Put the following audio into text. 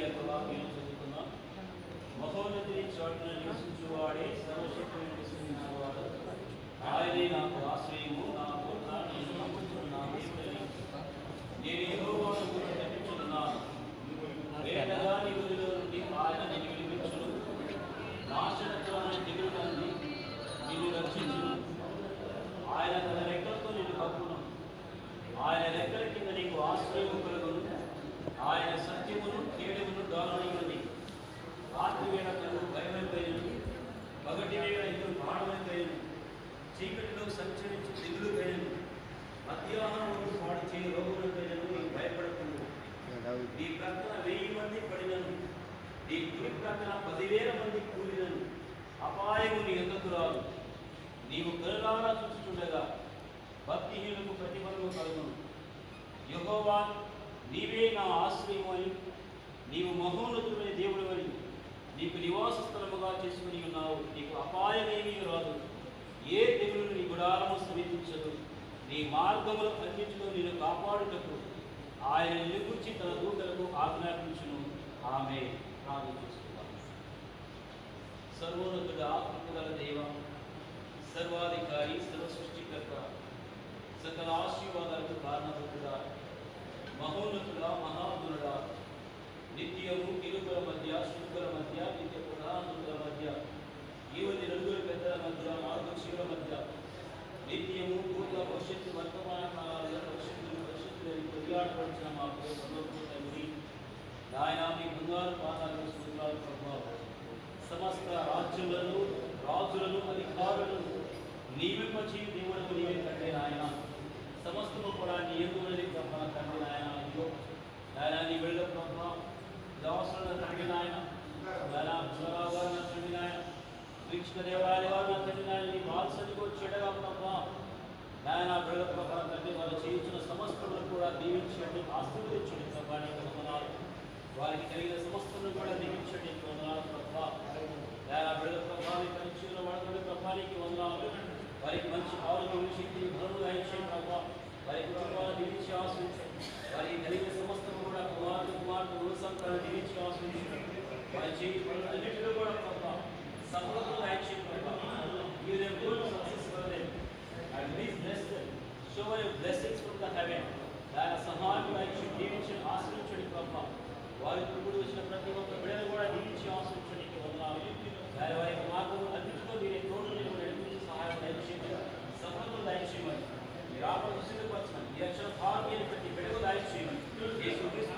యొక్క వాక్యం చదువుతున్నాం. మహోన్నతి చోటున నివసించువాడే సర్వశక్తిని విశ్వసించువాడు. ఆయనే నాకు ఆశ్రయము, నా కోట, నేను నమ్ముతున్న నా దేవుడని నేను యెహోవాను గురించి నమ్ముచున్నాను. వేటగా నిగురులో నుండి ఆయన నిన్ను విడిపించును, నాశనకరమైన దిగులు నుండి నిన్ను రక్షించును. ఆయన తన రెక్కలతో నిన్ను కప్పును, ఆయన రెక్కల కింద నీకు ఆశ్రయము కలుగును. ఆయన సత్యమును కేడుమును దానమైనది. రాత్రి వేళ కలుగు భయమైపోయినది, పగటి వేళ ఇల్లు పాడమైపోయినది, చీకటిలో సంచరించి దిగులుపోయినది, మధ్యాహ్నం పాడు చేయి రోగులైనను నీకు భయపడకుండా. నీ ప్రక్కన 1000 మంది పడినను, నీ కుడి ప్రక్కన 10,000 మంది కూలినను అపాయము నీ ఎద్దకు రాదు. నీవు కనులారా చూస్తుండగా భక్తిహీనులకు ప్రతిఫలము కలుగును. యెహోవా నీవే నా ఆశ్రయము అని, నీవు మహోన్నతుడైన దేవుడు అని నీకు నివాస స్థలముగా చేసుకుని ఉన్నావు. నీకు అపాయమేమీ రాదు, ఏ తెగులు నీ గుడారము సమీపించదు. నీ మార్గములు అన్నిటిలో నేను కాపాడుటకు ఆయన నిలుగుర్చి తన దూతలకు ఆజ్ఞాపించును. ఆమె ప్రార్థన చేసుకుందాం. సర్వోన్నతుడా, కృపగల దేవ, సర్వాధికారి, సర్వ సృష్టికర్త, సకల ఆశీర్వాదాలకు కారణభూతుడా, మహోన్నతుడా, మహాగుణుడా, నిత్యము ఇరుకుల మధ్య, శుద్ధుల మధ్య, నిత్య ప్రధానుల మధ్య, ఈవని నలుగురు పెద్దల మధ్య, మార్గశీల మధ్య, నిత్యము భూత భవిష్యత్తు వర్తమాన కాలాల్లో భవిష్యత్తులని కొనియాడవలసిన మాకు సమర్పణి ఆయన మీ బంగారు పాదాలను సూత్రాలు ప్రభావం. సమస్త రాజ్యములను, రాజులను, అధికారులను నియమించి దేవుడు నీవే తండ్రి నాయన. సమస్తము కూడా నీ ఎందుకున్నది ప్రభా తండ్రి నాయన. ఇదిగో నాయన నీ బిడ్డల ప్రభా దాసులను తండ్రి నాయన, నాయన తండ్రి నాయన, వీక్షణ దేవాలయాలు తండ్రి నాయన, నీ వాత్సల్యకు చెడగా ప్రభా నాయన బిడ్డల ప్రభా తండ్రి వాళ్ళు చేయించిన సమస్తములను కూడా దీవించండి, ఆశీర్వదించండి ప్రభా. నీకు వందనాలు. వారికి కలిగిన సమస్తలను కూడా దీవించండి, వందనాలు ప్రభా. నాయన బిడ్డల ప్రభావి పరీక్షలో వాడుకునే ప్రభానికి వందనాలు. వారికి మంచి ఆరోగ్యం, శక్తి, బరువు దయచేయండి ప్రభా. వారి కుటుంబాలను దీవించి ఆశ్రయించండి. వారికి కలిగిన సమస్తము కూడా కుమార్తె సంతానం దీవించి ఆశ్రయించండి. వారి చేతి పనులన్నింటిలో కూడా ప్రభా సఫలతను దయచేయండి ప్రభా. Give them good success for them and please bless them. Show your blessings from the heaven. దాని సహాయం దయచేయండి, దీవించి ఆశ్రయించండి ప్రభా. వారి కుటుంబం వచ్చిన ప్రతి ఒక్క బిడ్డను కూడా దీవించి ఆశ్రయించడానికి వందనాలు. వారి మార్గము అన్నింటిలో మీరే తోడు నడిపించి సహాయం దయచేయండి, సఫలతను దయచేయమని, మీరు ఆపద సిద్ధపరచమని, ఈ రక్షణ భాగ్యాన్ని ప్రతి బిడ్డకు దయచేయమని యేసు క్రీస్తు